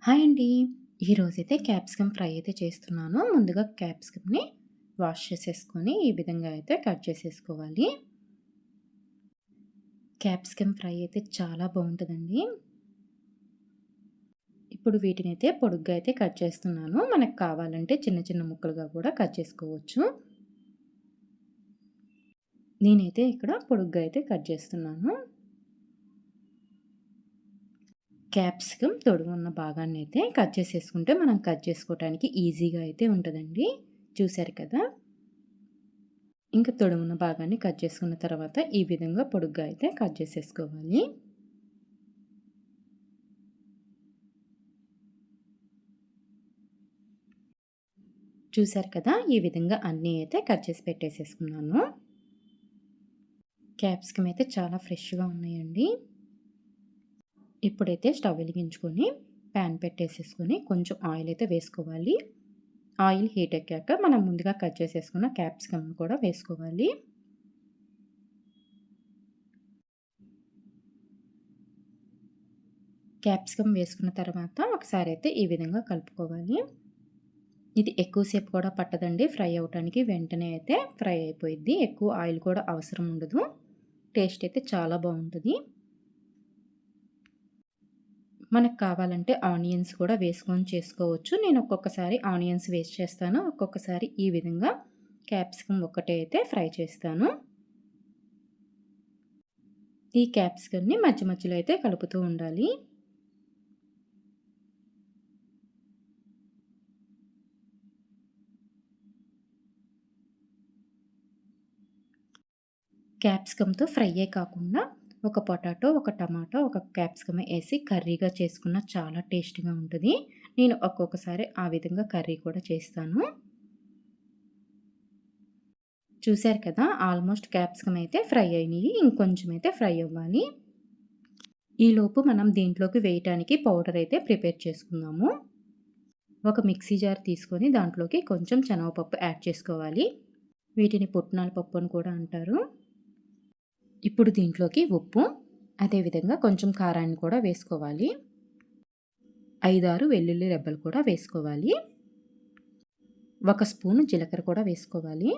Hi అండి. ఈరోజైతే capsicum fry అయితే చేస్తున్నాను. ముందుగా క్యాప్సికమ్‌ని వాష్ చేసేసుకొని ఈ విధంగా అయితే కట్ చేసేసుకోవాలి. క్యాప్సికమ్ ఫ్రై అయితే చాలా బావుంటదండి. ఇప్పుడు వీటినైతే పొడుగ్గా అయితే కట్ చేస్తున్నాను. మనకు కావాలంటే చిన్న చిన్న ముక్కలుగా కూడా కట్ చేసుకోవచ్చు. నేనైతే ఇక్కడ పొడుగ్గా అయితే కట్ చేస్తున్నాను. క్యాప్సికమ్ తొడుగున్న భాగాన్నయితే కట్ చేసేసుకుంటే మనం కట్ చేసుకోవటానికి ఈజీగా అయితే ఉంటదండి. చూసారు కదా! ఇంకా తొడుమున్న భాగాన్ని కట్ చేసుకున్న తర్వాత ఈ విధంగా పొడుగ్గా అయితే కట్ చేసేసుకోవాలి. చూసారు కదా! ఈ విధంగా అన్నీ అయితే కట్ చేసి పెట్టేసేసుకున్నాను. క్యాప్సికమ్ అయితే చాలా ఫ్రెష్‌గా ఉన్నాయండి. ఇప్పుడైతే స్టవ్ వెలిగించుకొని ప్యాన్ పెట్టేసేసుకొని కొంచెం ఆయిల్ అయితే వేసుకోవాలి. ఆయిల్ హీట్ ఎక్కాక మనం ముందుగా కట్ చేసేసుకున్న క్యాప్సికమ్ కూడా వేసుకోవాలి. క్యాప్సికమ్ వేసుకున్న తర్వాత ఒకసారి అయితే ఈ విధంగా కలుపుకోవాలి. ఇది ఎక్కువసేపు కూడా పట్టదండి ఫ్రై అవ్వటానికి. వెంటనే అయితే ఫ్రై అయిపోయిద్ది. ఎక్కువ ఆయిల్ కూడా అవసరం ఉండదు. టేస్ట్ అయితే చాలా బాగుంటుంది. మనకు కావాలంటే ఆనియన్స్ కూడా వేసుకొని చేసుకోవచ్చు. నేను ఒక్కొక్కసారి ఆనియన్స్ వేస్ట్ చేస్తాను. ఒక్కొక్కసారి ఈ విధంగా క్యాప్సికమ్ ఒక్కటే అయితే ఫ్రై చేస్తాను. ఈ క్యాప్సికమ్‌ని మధ్య మధ్యలో అయితే కలుపుతూ ఉండాలి. క్యాప్సికమ్‌తో ఫ్రైయే కాకుండా ఒక పొటాటో, ఒక టమాటో, ఒక క్యాప్సికమ్ ఏసి కర్రీగా చేసుకున్న చాలా టేస్టీగా ఉంటది. నేను ఒక్కొక్కసారి ఆ విధంగా కర్రీ కూడా చేస్తాను. చూసారు కదా! ఆల్మోస్ట్ క్యాప్సికమ్ అయితే ఫ్రై అయినాయి. ఇంకొంచెం అయితే ఫ్రై అవ్వాలి. ఈలోపు మనం దీంట్లోకి వేయటానికి పౌడర్ అయితే ప్రిపేర్ చేసుకుందాము. ఒక మిక్సీ జార్ తీసుకొని దాంట్లోకి కొంచెం శనగపప్పు యాడ్ చేసుకోవాలి. వీటిని పుట్నాల పప్పు అని కూడా అంటారు. ఇప్పుడు దీంట్లోకి ఉప్పు, అదేవిధంగా కొంచెం కారాన్ని కూడా వేసుకోవాలి. 5, 6 వెల్లుల్లి రెబ్బలు కూడా వేసుకోవాలి. 1 స్పూను జీలకర్ర కూడా వేసుకోవాలి.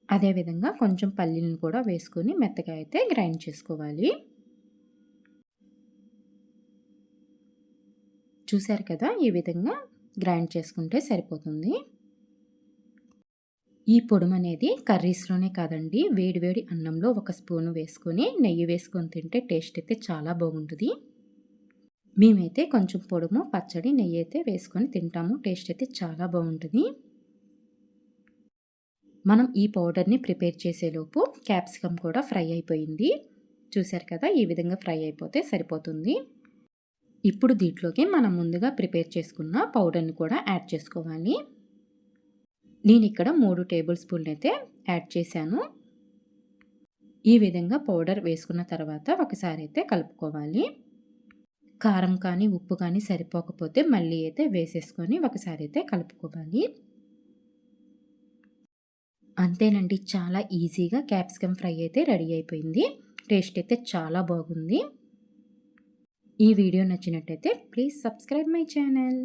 అదేవిధంగా కొంచెం పల్లీలను కూడా వేసుకొని మెత్తగా అయితే గ్రైండ్ చేసుకోవాలి. చూసారు కదా! ఈ విధంగా గ్రైండ్ చేసుకుంటే సరిపోతుంది. ఈ పొడుమనేది కర్రీస్‌లోనే కాదండి, వేడి వేడి అన్నంలో 1 స్పూను వేసుకొని నెయ్యి వేసుకొని తింటే టేస్ట్ అయితే చాలా బాగుంటది. మేమైతే కొంచెం పొడుము, పచ్చడి, నెయ్యి అయితే వేసుకొని తింటాము. టేస్ట్ అయితే చాలా బాగుంటది. మనం ఈ పౌడర్‌ని ప్రిపేర్ చేసేలోపు క్యాప్సికమ్ కూడా ఫ్రై అయిపోయింది. చూసారు కదా! ఈ విధంగా ఫ్రై అయిపోతే సరిపోతుంది. ఇప్పుడు దీంట్లోకి మనం ముందుగా ప్రిపేర్ చేసుకున్న పౌడర్‌ని కూడా యాడ్ చేసుకోవాలి. నేనిక్కడ 3 టేబుల్ స్పూన్లు అయితే యాడ్ చేశాను. ఈ విధంగా పౌడర్ వేసుకున్న తర్వాత ఒకసారి అయితే కలుపుకోవాలి. కారం కానీ, ఉప్పు కానీ సరిపోకపోతే మళ్ళీ అయితే వేసేసుకొని ఒకసారి అయితే కలుపుకోవాలి. అంతేనండి, చాలా ఈజీగా క్యాప్సికమ్ ఫ్రై అయితే రెడీ అయిపోయింది. టేస్ట్ అయితే చాలా బాగుంది. ఈ వీడియో నచ్చినట్టయితే ప్లీజ్ సబ్స్క్రైబ్ మై ఛానల్.